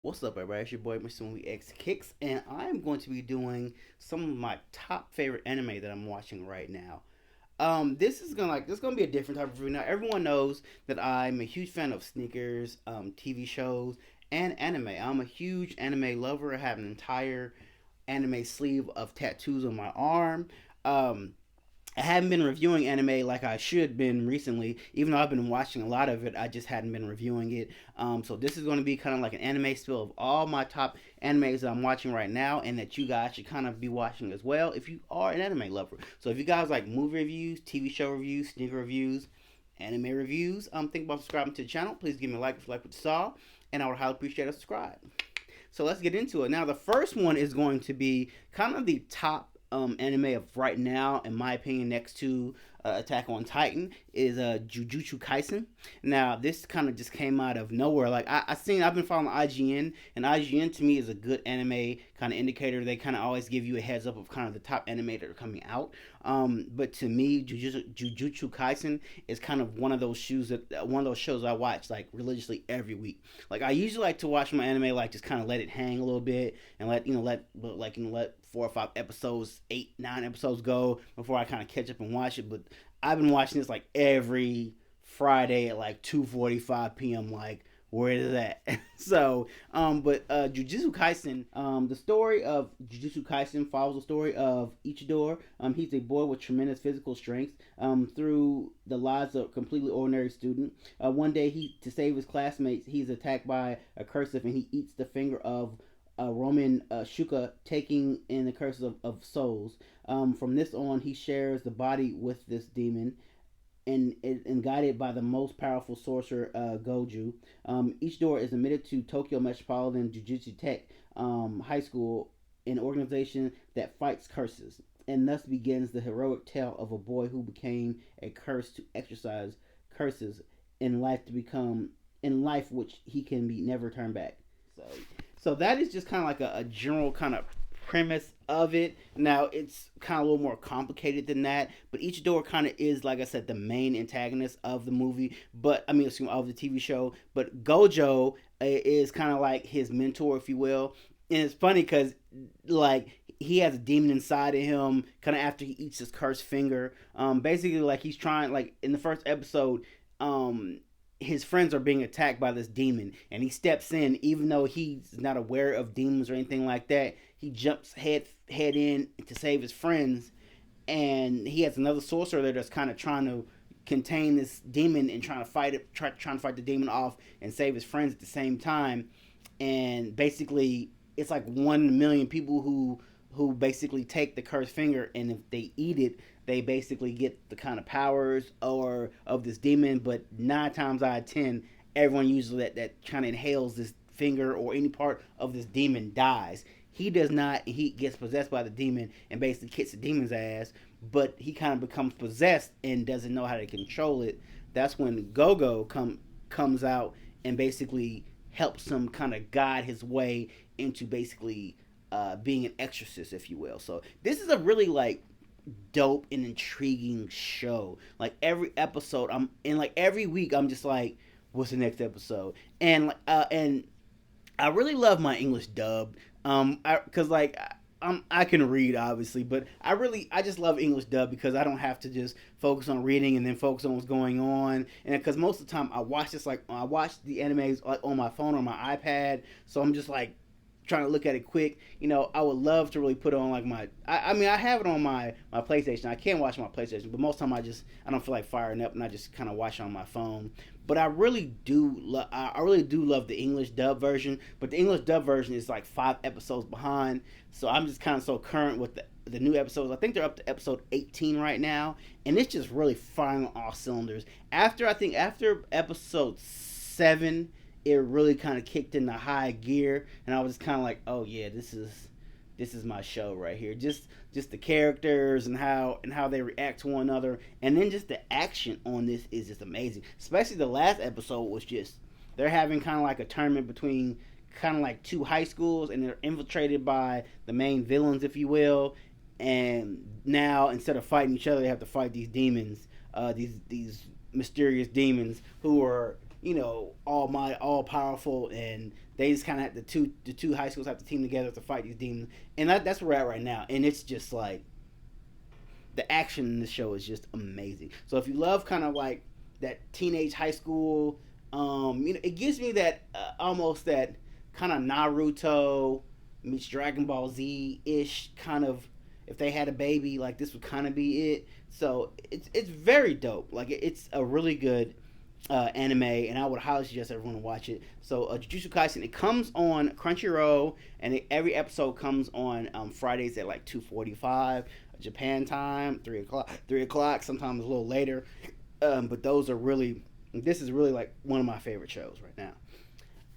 What's up, everybody? It's your boy, MrmoviesXkicks, and I'm going to be doing some of my top favorite anime that I'm watching right now. This is gonna be a different type of review. Now, everyone knows that I'm a huge fan of sneakers, TV shows, and anime. I'm a huge anime lover. I have an entire anime sleeve of tattoos on my arm. Um, I haven't been reviewing anime like I should been recently, even though I've been watching a lot of it. I just hadn't been reviewing it. So this is going to be kind of like an anime spill of all my top animes that I'm watching right now, and that you guys should kind of be watching as well if you are an anime lover. So if you guys like movie reviews, TV show reviews, sneaker reviews, anime reviews, think about subscribing to the channel. Please give me a like if you like what you saw, and I would highly appreciate a subscribe. So let's get into it. Now, the first one is going to be kind of the top anime of right now, in my opinion, next to Attack on Titan, is Jujutsu Kaisen. Now, this kind of just came out of nowhere. Like I've been following IGN, and IGN to me is a good anime kind of indicator. They kind of always give you a heads up of kind of the top anime that are coming out. But to me, Jujutsu Kaisen is kind of one of those shows I watch like religiously every week. Like I usually like to watch my anime like just kind of let it hang a little bit and let 4 or 5 episodes, 8, 9 episodes go before I kind of catch up and watch it. But I've been watching this like every Friday at like 2:45 p.m. Like, where is that? Jujutsu Kaisen, the story of Jujutsu Kaisen follows the story of Ichidori. He's a boy with tremendous physical strength. Through the lives of a completely ordinary student. One day, to save his classmates, he's attacked by a cursive, and he eats the finger of Roman Shuka, taking in the curses of souls. From this on, he shares the body with this demon, and guided by the most powerful sorcerer, Goju. Each door is admitted to Tokyo Metropolitan Jujutsu Tech High School, an organization that fights curses. And thus begins the heroic tale of a boy who became a curse to exercise curses in life which he can be never turned back. So, so that is just kind of like a general kind of premise of it. Now it's kind of a little more complicated than that, but each door kind of is, like I said, the main antagonist of the movie. But I mean, excuse me, of the TV show. But Gojo is kind of like his mentor, if you will. And it's funny because like he has a demon inside of him. Kind of after he eats his cursed finger, basically like he's trying, like in the first episode, his friends are being attacked by this demon, and he steps in even though he's not aware of demons or anything like that. He jumps head in to save his friends, and he has another sorcerer there that's kind of trying to contain this demon and trying to fight the demon off and save his friends at the same time. And basically it's like 1 million people who basically take the cursed finger, and if they eat it, they basically get the kind of powers or of this demon. But 9 times out of 10, everyone usually that kind of inhales this finger or any part of this demon dies. He does not. He gets possessed by the demon and basically kicks the demon's ass. But he kind of becomes possessed and doesn't know how to control it. That's when Gogo comes out and basically helps him kind of guide his way into basically being an exorcist, if you will. So this is a really like dope and intriguing show. Like every episode, every week, I'm just like, what's the next episode? And I really love my English dub. Cause like I can read obviously, but I just love English dub because I don't have to just focus on reading and then focus on what's going on. And because most of the time I watch the animes like on my phone or my iPad, so I'm just like trying to look at it quick. I would love to really put it on like I mean, I have it on my PlayStation. I can watch my PlayStation, but most of the time I don't feel like firing up, and I just kind of watch it on my phone. But I really do love the English dub version. But the English dub version is like 5 episodes behind, so I'm just kind of so current with the new episodes. I think they're up to episode 18 right now, and it's just really firing on all cylinders. After episode 7, it really kind of kicked into high gear, and I was kind of like, oh yeah, this is my show right here. Just the characters and how they react to one another, and then just the action on this is just amazing. Especially the last episode was just, they're having kind of like a tournament between kind of like two high schools, and they're infiltrated by the main villains, if you will. And now instead of fighting each other, they have to fight these demons, these mysterious demons who are all powerful, and they just kind of have the two high schools have to team together to fight these demons, and that's where we're at right now. And it's just like the action in this show is just amazing. So if you love kind of like that teenage high school, it gives me that almost that kind of Naruto meets Dragon Ball Z ish kind of. If they had a baby, like this would kind of be it. So it's very dope. Like it's a really good anime, and I would highly suggest everyone to watch it. So Jujutsu Kaisen, it comes on Crunchyroll, and every episode comes on Fridays at like 2:45 Japan time, 3 o'clock, 3 o'clock, sometimes a little later. But those are really, this is really like one of my favorite shows right now.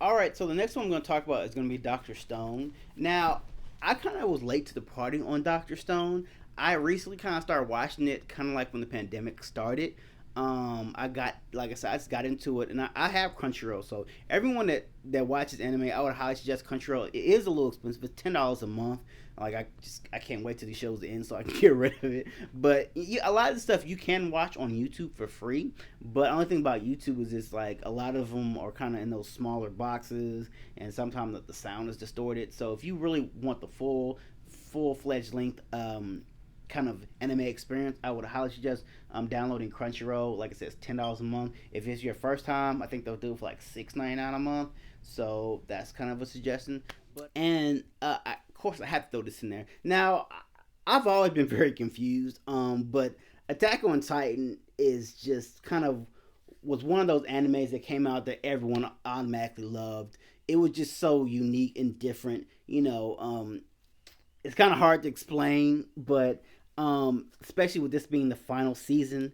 All right, so the next one I'm going to talk about is going to be Doctor Stone. Now, I kind of was late to the party on Doctor Stone. I recently kind of started watching it, kind of like when the pandemic started. I got, like I said, I just got into it, and I have Crunchyroll. So everyone that watches anime, I would highly suggest Crunchyroll. It is a little expensive; it's $10 a month. Like I can't wait till these shows end so I can get rid of it. But a lot of the stuff you can watch on YouTube for free. But the only thing about YouTube is it's like a lot of them are kind of in those smaller boxes, and sometimes the sound is distorted. So if you really want the full fledged length kind of anime experience, I would highly suggest downloading Crunchyroll. Like I said, it's $10 a month. If it's your first time, I think they'll do it for like $6.99 a month. So that's kind of a suggestion. And of course, I have to throw this in there. Now, I've always been very confused. But Attack on Titan is just kind of was one of those animes that came out that everyone automatically loved. It was just so unique and different. It's kind of hard to explain, but especially with this being the final season,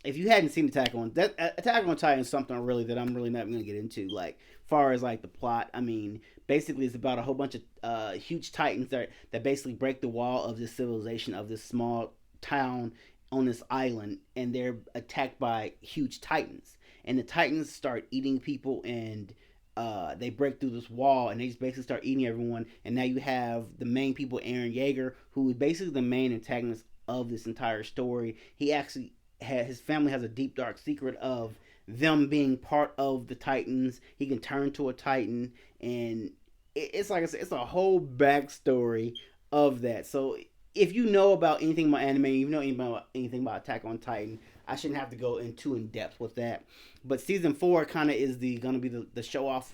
if you hadn't seen Attack on Titan is something really that I'm really not going to get into. Like, far as like the plot, I mean, basically it's about a whole bunch of huge titans that basically break the wall of this civilization of this small town on this island, and they're attacked by huge titans, and the titans start eating people, and they break through this wall, and they just basically start eating everyone. And now you have the main people, Eren Yeager, who is basically the main antagonist of this entire story. He actually his family has a deep dark secret of them being part of the Titans. He can turn to a Titan, and it's like I said, it's a whole backstory of that. So if you know about anything about anime, you know anything about Attack on Titan, I shouldn't have to go in depth with that. But season 4 kind of is gonna be the show off.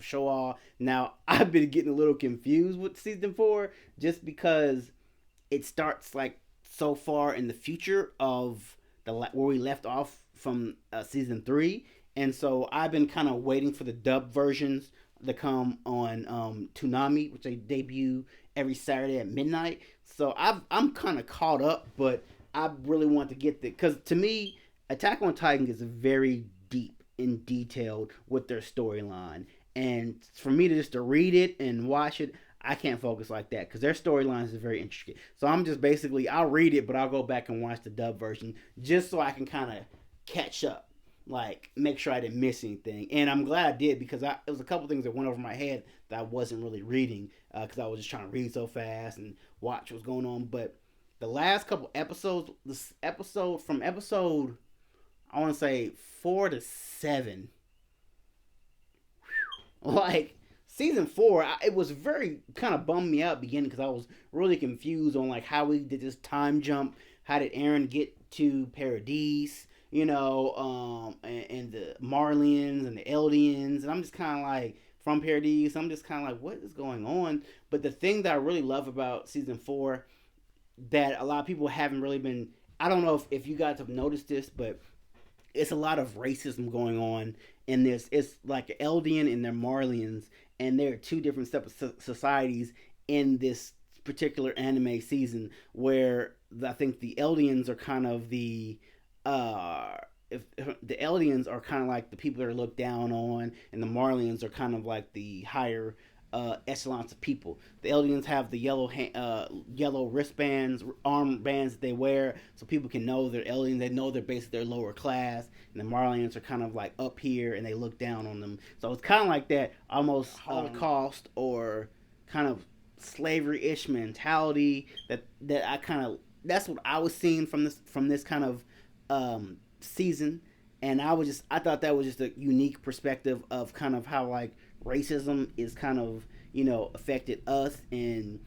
Now I've been getting a little confused with season 4 just because it starts like so far in the future of where we left off from season 3, and so I've been kind of waiting for the dub versions to come on Toonami, which they debut every Saturday at midnight. So I'm kind of caught up, but I really want to get because to me, Attack on Titan is very deep and detailed with their storyline, and for me to just to read it and watch it, I can't focus like that because their storylines is very intricate. So I'm just basically, I'll read it, but I'll go back and watch the dub version just so I can kind of catch up, like make sure I didn't miss anything. And I'm glad I did because it was a couple things that went over my head that I wasn't really reading because I was just trying to read so fast and watch what's going on. But the last couple episodes, from episode, I want to say 4 to 7, like season 4, it was very kind of bummed me out beginning because I was really confused on like how we did this time jump. How did Eren get to Paradise? And the Marlians and the Eldians, and I'm just kind of like from Paradise. I'm just kind of like, what is going on? But the thing that I really love about season 4 that a lot of people haven't really been, I don't know if you guys have noticed this, but it's a lot of racism going on in this. It's like Eldian and their Marlians, and there are two different separate societies in this particular anime season where I think the Eldians are kind of if the Eldians are kind of like the people that are looked down on, and the Marlians are kind of like the higher echelons of people. The Eldians have the yellow wristbands, armbands that they wear, so people can know they're Eldians. They know they're basically their lower class, and the Marlians are kind of like up here, and they look down on them. So it's kind of like that, almost Holocaust or kind of slavery-ish mentality. That I kind of, that's what I was seeing from this kind of season, and I thought that was just a unique perspective of kind of how like racism is kind of affected us, and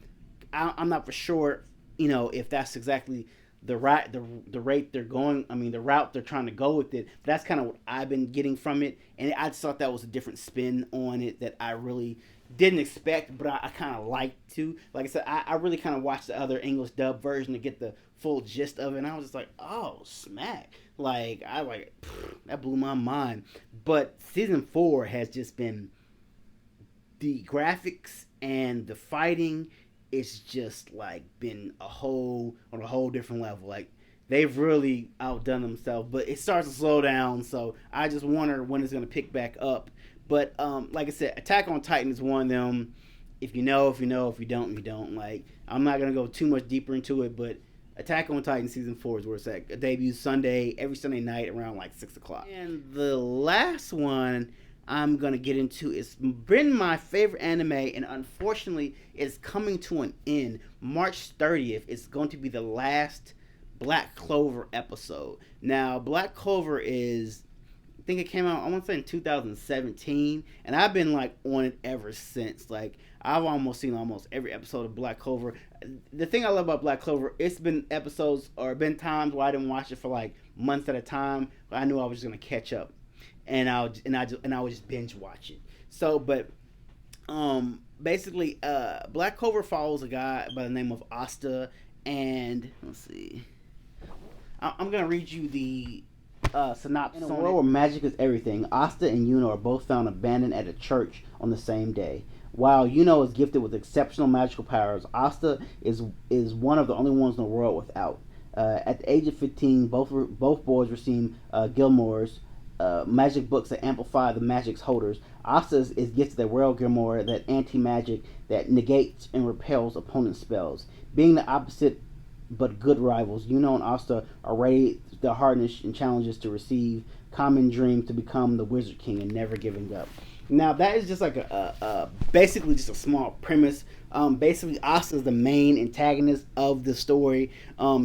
I'm not for sure if that's exactly the rate they're going. I mean, the route they're trying to go with it. But that's kind of what I've been getting from it, and I just thought that was a different spin on it that I really didn't expect, but I kind of liked to. Like I said, I really kind of watched the other English dub version to get the full gist of it, and I was just like, oh smack! Like that blew my mind. But season 4 has just been the graphics and the fighting. It's just like been a whole different level. Like they've really outdone themselves, but it starts to slow down. So I just wonder when it's going to pick back up. But like I said, Attack on Titan is one of them. If you know, if you know, if you don't, you don't. Like I'm not gonna go too much deeper into it, but Attack on Titan season 4 is where it's at. It debuts every Sunday night around like 6 o'clock. And the last one I'm gonna get into is been my favorite anime, and unfortunately, it's coming to an end. March 30th is going to be the last Black Clover episode. Now, Black Clover is, I think it came out, I want to say in 2017, and I've been like on it ever since. Like I've almost seen almost every episode of Black Clover. The thing I love about Black Clover, it's been episodes or been times where I didn't watch it for like months at a time, but I knew I was just gonna catch up, and I would just binge watch it. So, but basically, Black Clover follows a guy by the name of Asta, and let's see, I'm gonna read you the synopsis. In a world where magic is everything, Asta and Yuno are both found abandoned at a church on the same day. While Yuno is gifted with exceptional magical powers, Asta is one of the only ones in the world without. At the age of 15, both boys receive Gilmore's magic books that amplify the magic's holders. Asta is gifted a rare Gilmore, that anti-magic that negates and repels opponent's spells. Being the opposite but good rivals, Yuno and Asta are ready to harness and challenges to receive common dreams to become the Wizard King and never giving up. Now that is just like a basically just a small premise. Basically, Asta is the main antagonist of the story.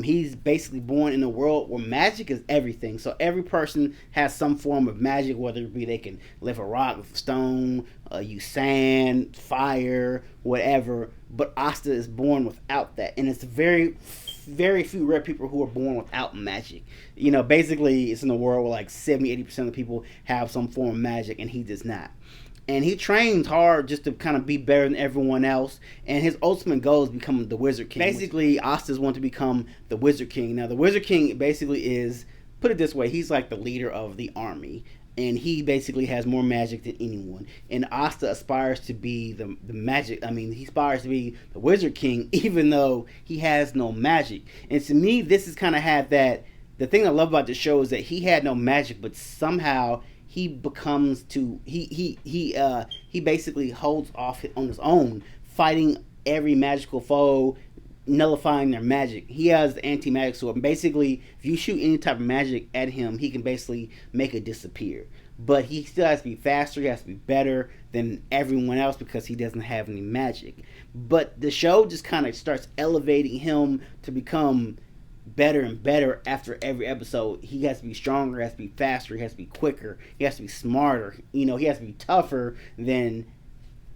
He's basically born in a world where magic is everything. So every person has some form of magic, whether it be they can lift a rock with a stone, use sand, fire, whatever. But Asta is born without that, and it's very few rare people who are born without magic. Basically, it's in a world where like 70-80% of the people have some form of magic, and he does not. And he trains hard just to kind of be better than everyone else. And his ultimate goal is becoming the Wizard King. Basically, Asta's want to become the Wizard King. Now, the Wizard King basically is, put it this way, he's like the leader of the army. And he basically has more magic than anyone. And Asta aspires to be the magic. I mean, he aspires to be the Wizard King, even though he has no magic. And to me, this is kind of had that. The thing I love about the show is that he had no magic, but somehow he becomes to he basically holds off on his own, fighting every magical foe, nullifying their magic. He has the anti-magic sword, and basically if you shoot any type of magic at him, he can basically make it disappear. But he still has to be faster, he has to be better than everyone else because he doesn't have any magic. But the show just kind of starts elevating him to become better and better after every episode. He has to be stronger, he has to be faster, he has to be quicker, he has to be smarter, he has to be tougher than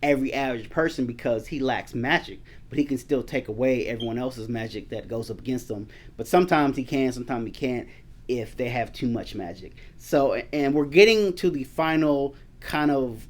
every average person because he lacks magic, but he can still take away everyone else's magic that goes up against him. But sometimes he can, sometimes he can't if they have too much magic. So, and we're getting to the final kind of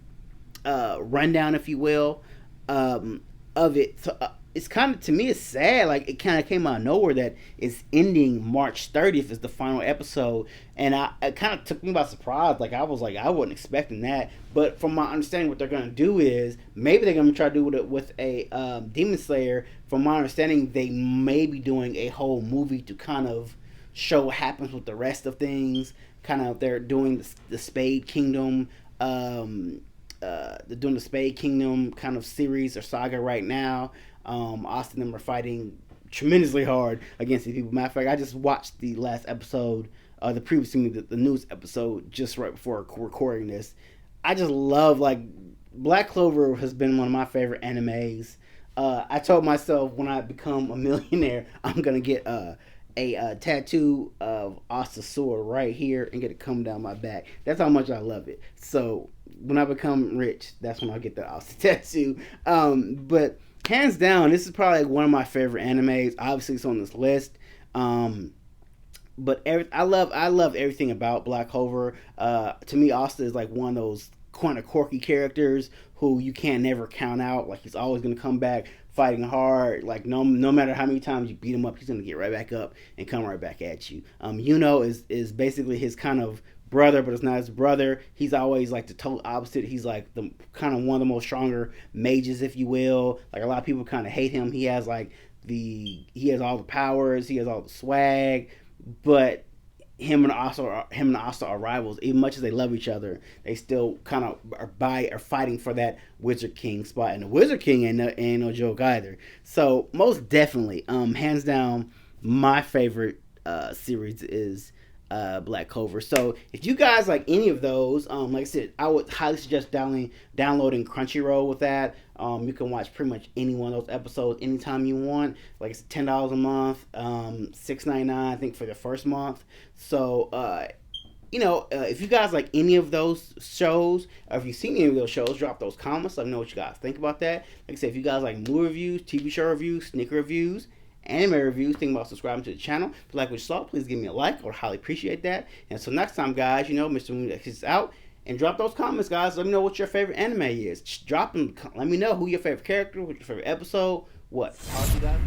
rundown, if you will, of it. So, it's kind of, to me, it's sad. Like, it kind of came out of nowhere that it's ending March 30th is the final episode. And it kind of took me by surprise. Like, I was like, I wasn't expecting that. But from my understanding, what they're going to do is, maybe they're going to try to do it with a Demon Slayer. From my understanding, they may be doing a whole movie to kind of show what happens with the rest of things. Kind of, they're doing the Spade Kingdom, they're doing the Spade Kingdom kind of series or saga right now. Austin and them are fighting tremendously hard against these people. Matter of fact, I just watched the last episode, the news episode, just right before recording this. I just love, like, Black Clover has been one of my favorite animes. I told myself when I become a millionaire, I'm gonna get a tattoo of Asta's sword right here and get it come down my back. That's how much I love it. So when I become rich, that's when I'll get the Asta tattoo. But hands down, this is probably like one of my favorite animes. Obviously, it's on this list. But I love everything about Black Clover. To me, Asta is like one of those kind of quirky characters who you can't never count out. Like he's always gonna come back fighting hard. Like no matter how many times you beat him up, he's gonna get right back up and come right back at you. Yuno is basically his kind of brother, but it's not his brother. He's always like the total opposite. He's like the kind of one of the most stronger mages, if you will. Like a lot of people kind of hate him. He has all the powers. He has all the swag, but him and Asta are rivals. Even much as they love each other, they still kind of are fighting for that Wizard King spot. And the Wizard King ain't no joke either. So most definitely, hands down, my favorite series is Black Clover. So if you guys like any of those, like I said, I would highly suggest downloading Crunchyroll with that. You can watch pretty much any one of those episodes anytime you want. Like it's $10 a month, $6.99 I think for the first month. So if you guys like any of those shows, or if you've seen any of those shows, drop those comments. Let me know what you guys think about that. Like I said, if you guys like movie reviews, TV show reviews, sneaker reviews, anime reviews, think about subscribing to the channel. If you like what you saw, please give me a like. I would highly appreciate that. And so next time, guys, MrMoviesXkicks is out. And drop those comments, guys. Let me know what your favorite anime is. Drop them. Let me know who your favorite character, what's your favorite episode. What? I'll see you guys.